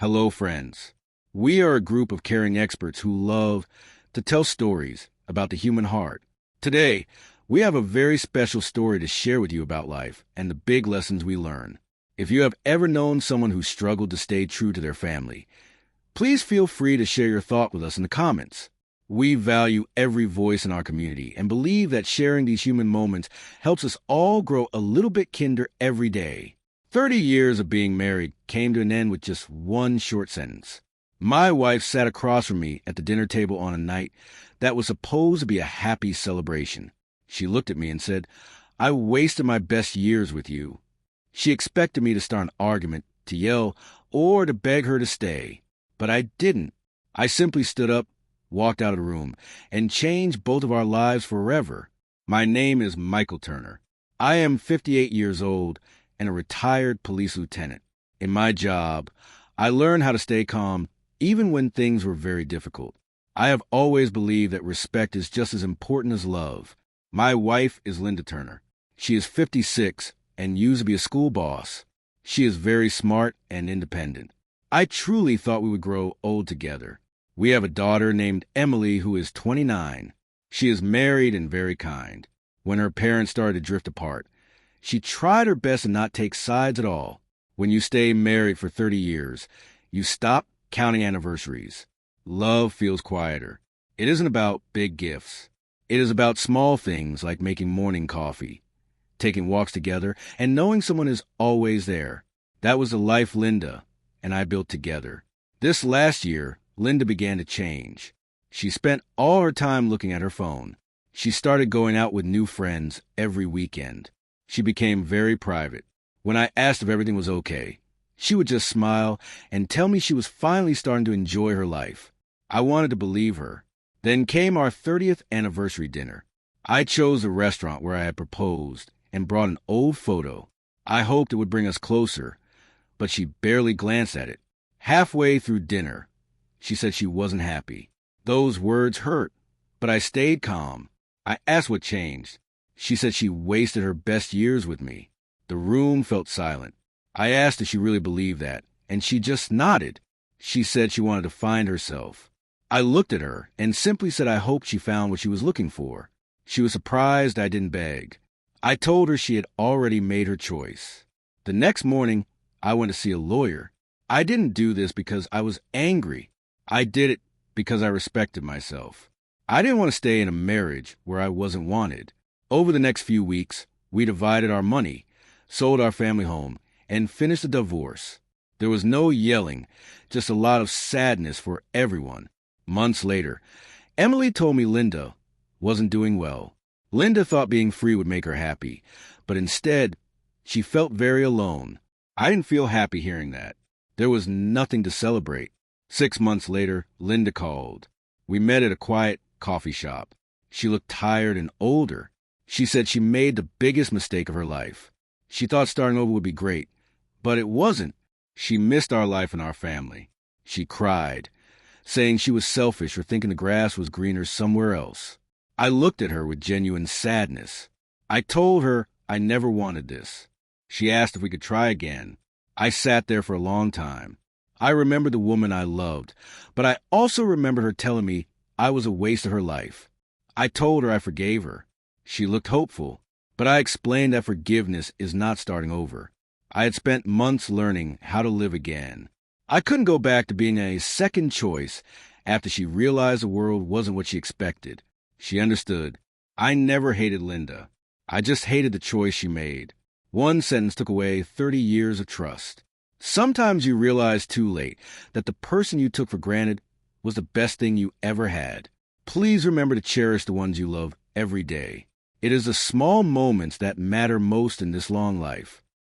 Hello, friends. We are a group of caring experts who love to tell stories about the human heart. Today, we have a very special story to share with you about life and the big lessons we learn. If you have ever known someone who struggled to stay true to their family, please feel free to share your thought with us in the comments. We value every voice in our community and believe that sharing these human moments helps us all grow a little bit kinder every day. 30 years of being married came to an end with just one short sentence. My wife sat across from me at the dinner table on a night that was supposed to be a happy celebration. She looked at me and said, "I wasted my best years with you." She expected me to start an argument, to yell, or to beg her to stay. But I didn't. I simply stood up, walked out of the room, and changed both of our lives forever. My name is Michael Turner. I am 58 years old and a retired police lieutenant. In my job, I learned how to stay calm even when things were very difficult. I have always believed that respect is just as important as love. My wife is Linda Turner. She is 56 and used to be a school boss. She is very smart and independent. I truly thought we would grow old together. We have a daughter named Emily who is 29. She is married and very kind. When her parents started to drift apart, she tried her best to not take sides at all. When you stay married for 30 years, you stop counting anniversaries. Love feels quieter. It isn't about big gifts. It is about small things like making morning coffee, taking walks together, and knowing someone is always there. That was the life Linda and I built together. This last year, Linda began to change. She spent all her time looking at her phone. She started going out with new friends every weekend. She became very private. When I asked if everything was okay, she would just smile and tell me she was finally starting to enjoy her life. I wanted to believe her. Then came our 30th anniversary dinner. I chose the restaurant where I had proposed and brought an old photo. I hoped it would bring us closer, but she barely glanced at it. Halfway through dinner, she said she wasn't happy. Those words hurt, but I stayed calm. I asked what changed. She said she wasted her best years with me. The room felt silent. I asked if she really believed that, and she just nodded. She said she wanted to find herself. I looked at her and simply said I hoped she found what she was looking for. She was surprised I didn't beg. I told her she had already made her choice. The next morning, I went to see a lawyer. I didn't do this because I was angry. I did it because I respected myself. I didn't want to stay in a marriage where I wasn't wanted. Over the next few weeks, we divided our money, sold our family home, and finished the divorce. There was no yelling, just a lot of sadness for everyone. Months later, Emily told me Linda wasn't doing well. Linda thought being free would make her happy, but instead, she felt very alone. I didn't feel happy hearing that. There was nothing to celebrate. 6 months later, Linda called. We met at a quiet coffee shop. She looked tired and older. She said she made the biggest mistake of her life. She thought starting over would be great, but it wasn't. She missed our life and our family. She cried, saying she was selfish for thinking the grass was greener somewhere else. I looked at her with genuine sadness. I told her I never wanted this. She asked if we could try again. I sat there for a long time. I remembered the woman I loved, but I also remembered her telling me I was a waste of her life. I told her I forgave her. She looked hopeful, but I explained that forgiveness is not starting over. I had spent months learning how to live again. I couldn't go back to being a second choice after she realized the world wasn't what she expected. She understood. I never hated Linda. I just hated the choice she made. One sentence took away 30 years of trust. Sometimes you realize too late that the person you took for granted was the best thing you ever had. Please remember to cherish the ones you love every day. It is the small moments that matter most in this long life.